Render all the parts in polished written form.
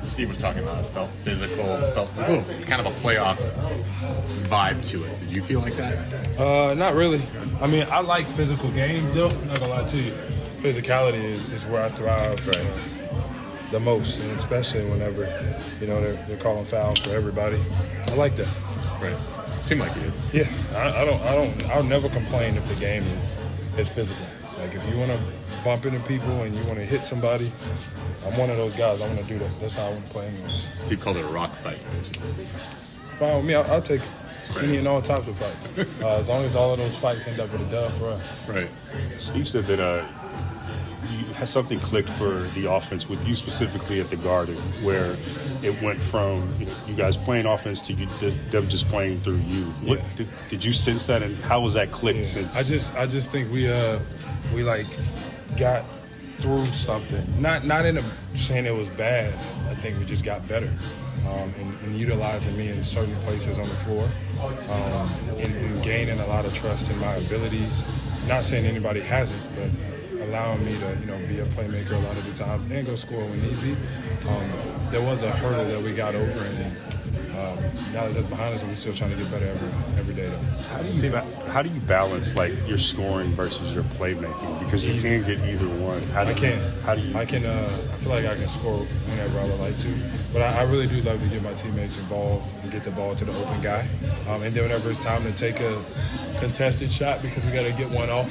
Steve was talking about it felt physical, felt a little kind of a playoff vibe to it. Did you feel like that? Not really. I mean, I like physical games, though. I'm not gonna lie to you. Physicality is where I thrive the most, and especially whenever they're calling fouls for everybody. I like that. Right. Seemed like you did. Yeah, I'll never complain if the game is physical. Like if you want to bump into people and you want to hit somebody, I'm one of those guys. I want to do that. That's how I want to play anyways. Steve called it a rock fight. Fine with me. I'll take any and all types of fights. As long as all of those fights end up with a dub for us. Right. Steve said that something clicked for the offense with you specifically at the Garden, where it went from you guys playing offense to them just playing through you. What did you sense that, and how was that clicked? Since I just think we got through something. Not in saying it was bad. I think we just got better in utilizing me in certain places on the floor, in gaining a lot of trust in my abilities. Not saying anybody hasn't, but allowing me to be a playmaker a lot of the times and go score when need be. There was a hurdle that we got over, and now that that's behind us, we're still trying to get better every day. Though. How do you balance like your scoring versus your playmaking? Because you can get either one. I feel like I can score whenever I would like to, but I really do love to get my teammates involved and get the ball to the open guy. And then whenever it's time to take a contested shot because we got to get one off,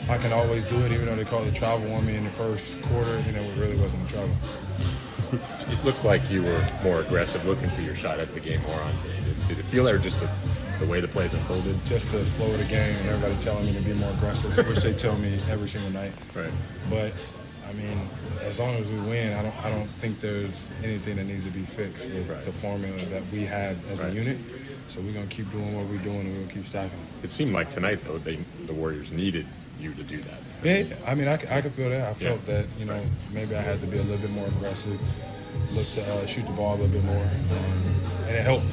I can always do it, even though they called it travel on me in the first quarter. It really wasn't a travel. It looked like you were more aggressive looking for your shot as the game wore on today. Did it feel like just the way the plays unfolded? Just the flow of the game and everybody telling me to be more aggressive, which they tell me every single night. Right. But, I mean, as long as we win, I don't think there's anything that needs to be fixed with the formula that we have as a unit. So we're going to keep doing what we're doing, and we're going to keep stacking. It seemed like tonight, though, the Warriors needed you to do that. Yeah, I mean, I could feel that. I felt that, maybe I had to be a little bit more aggressive, look to shoot the ball a little bit more, and it helped.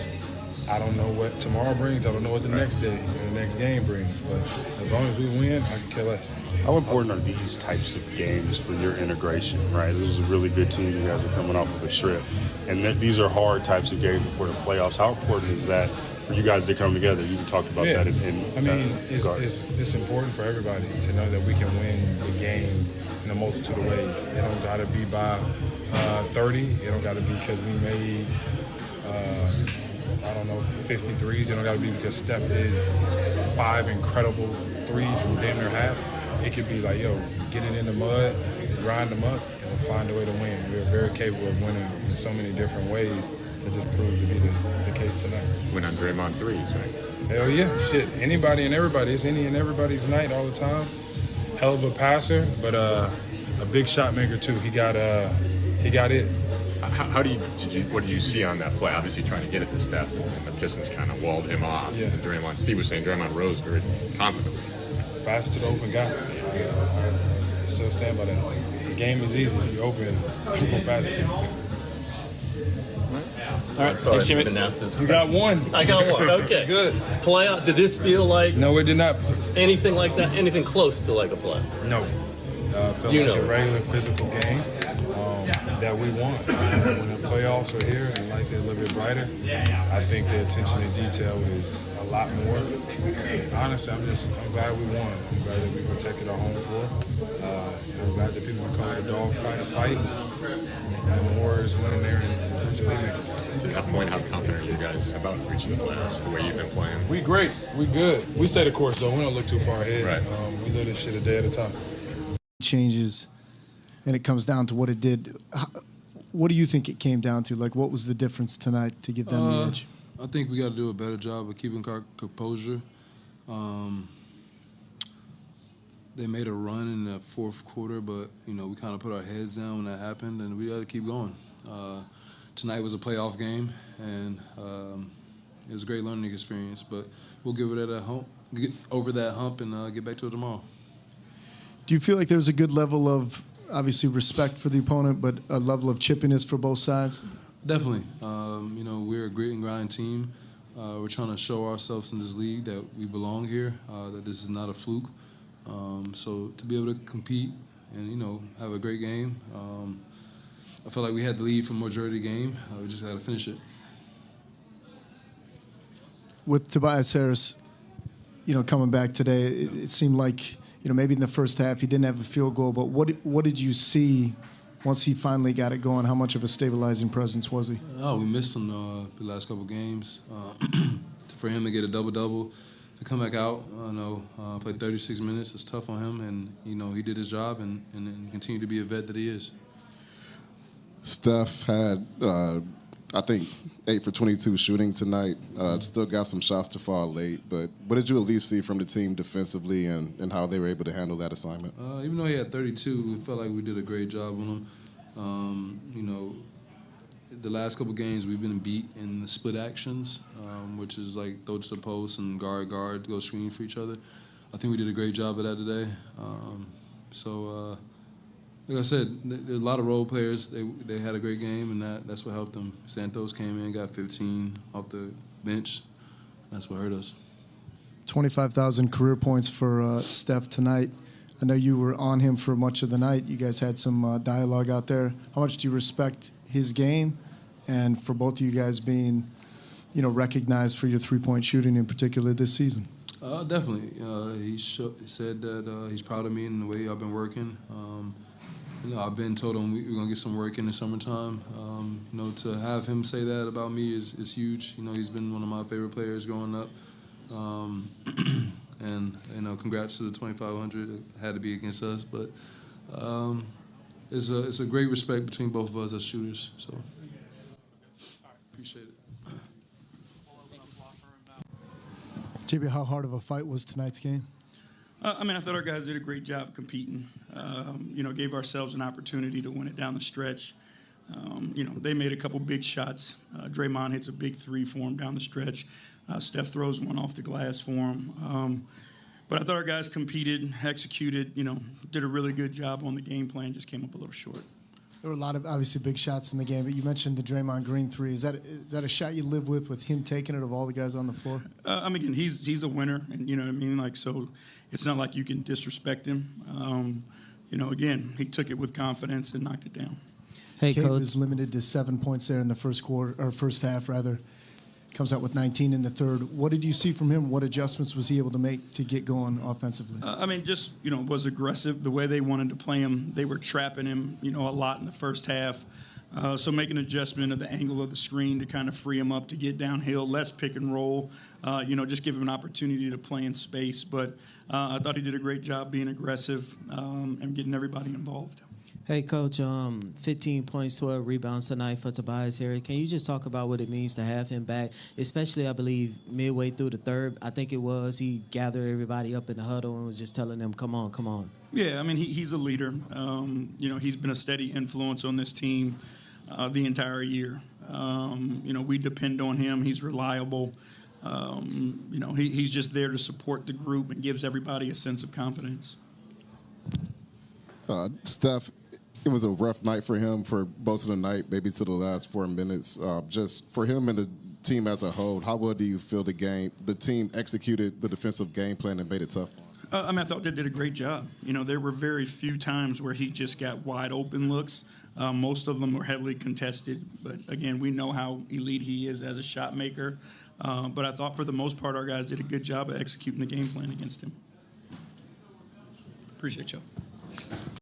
I don't know what tomorrow brings. I don't know what the next day or the next game brings, but as long as we win, I can care less. How important are these types of games for your integration, right? This is a really good team. You guys are coming off of a trip. And these are hard types of games before the playoffs. How important is that for you guys to come together? You talked about that it's important for everybody to know that we can win the game in a multitude of ways. It don't got to be by 30. It don't got to be because we made 53s. It don't got to be because Steph did 5 incredible threes from damn near half. It could be like, get it in the mud, grind them up, and find a way to win. We're very capable of winning in so many different ways. That just proved to be the case tonight. Win on Draymond threes, right? Hell yeah, shit. Anybody and everybody. It's any and everybody's night all the time. Hell of a passer, but a big shot maker too. He got it. What did you see on that play? Obviously trying to get it to Steph, and the Pistons kind of walled him off. Yeah. And Steve was saying Draymond rose very confidently. Pass to the open guy. I still stand by that. The game is easy. If you open, people pass it to you. All right, Sorry, Jimmy. You got one. I got one. Okay. Good. Playoff. Did this feel like No, it did not. anything like that? Anything close to like a play? No. Felt like a regular physical game that we won. When the playoffs are here and lights get a little bit brighter, I think the attention to detail is a lot more. And honestly, I'm glad we won. I'm glad that we protected our home floor. And I'm glad that people are calling a dog fight a fight. And the Warriors went in there and threw playmakers. To that point, how confident are you guys about reaching the playoffs the way you've been playing? We great. We good. We stay the course, though. We don't look too far ahead. Right. We live this shit a day at a time. Changes, and it comes down to what it did. What do you think it came down to? Like, what was the difference tonight to give them the edge? I think we got to do a better job of keeping our composure. They made a run in the fourth quarter, but we kind of put our heads down when that happened, and we got to keep going. Tonight was a playoff game, and it was a great learning experience. But we'll give it a hump, get over that hump, and get back to it tomorrow. Do you feel like there's a good level of, obviously, respect for the opponent, but a level of chippiness for both sides? Definitely. We're a grit and grind team. We're trying to show ourselves in this league that we belong here, that this is not a fluke. So to be able to compete and, have a great game, I felt like we had the lead for the majority of the game. We just got to finish it. With Tobias Harris, coming back today, it seemed like, maybe in the first half he didn't have a field goal, but what did you see once he finally got it going? How much of a stabilizing presence was he? Oh, we missed him the last couple games. For him to get a double-double, to come back out, play 36 minutes, it's tough on him, and he did his job and continued to be a vet that he is. Steph had, I think, 8 for 22 shooting tonight. Still got some shots to fall late, but what did you at least see from the team defensively and how they were able to handle that assignment? Even though he had 32, it felt like we did a great job on him. The last couple games we've been beat in the split actions, which is like throw to the post and guard, go screen for each other. I think we did a great job of that today. Like I said, there are a lot of role players. They had a great game, and that's what helped them. Santos came in, got 15 off the bench. That's what hurt us. 25,000 career points for Steph tonight. I know you were on him for much of the night. You guys had some dialogue out there. How much do you respect his game, and for both of you guys being, recognized for your three-point shooting in particular this season? Definitely. He said that he's proud of me and the way I've been working. I've been told him we're going to get some work in the summertime. To have him say that about me is huge. He's been one of my favorite players growing up. And, congrats to the 2,500. It had to be against us. But it's a great respect between both of us as shooters. So appreciate it. JB, how hard of a fight was tonight's game? I thought our guys did a great job competing. Gave ourselves an opportunity to win it down the stretch. They made a couple big shots. Draymond hits a big three for him down the stretch. Steph throws one off the glass for him. But I thought our guys competed, executed, did a really good job on the game plan, just came up a little short. There were a lot of, obviously, big shots in the game, but you mentioned the Draymond Green three. Is that a shot you live with him taking it of all the guys on the floor? Again, he's a winner, and you know what I mean? So it's not like you can disrespect him. Again, he took it with confidence and knocked it down. Hey, Coach was limited to 7 points there in the first half. Comes out with 19 in the third. What did you see from him? What adjustments was he able to make to get going offensively? Was aggressive. The way they wanted to play him, they were trapping him, a lot in the first half. So make an adjustment of the angle of the screen to kind of free him up to get downhill, less pick and roll, just give him an opportunity to play in space. But I thought he did a great job being aggressive and getting everybody involved. Hey, Coach, 15 points, 12 rebounds tonight for Tobias Harris. Can you just talk about what it means to have him back, especially, I believe, midway through the third, I think it was, he gathered everybody up in the huddle and was just telling them, come on, come on. Yeah, he's a leader. He's been a steady influence on this team the entire year. We depend on him. He's reliable. He's just there to support the group and gives everybody a sense of confidence. Steph, it was a rough night for him for most of the night, maybe to the last 4 minutes. Just for him and the team as a whole, how well do you feel the team executed the defensive game plan and made it tough? I thought they did a great job. There were very few times where he just got wide open looks. Most of them were heavily contested. But, again, we know how elite he is as a shot maker. But I thought for the most part our guys did a good job of executing the game plan against him. Appreciate y'all.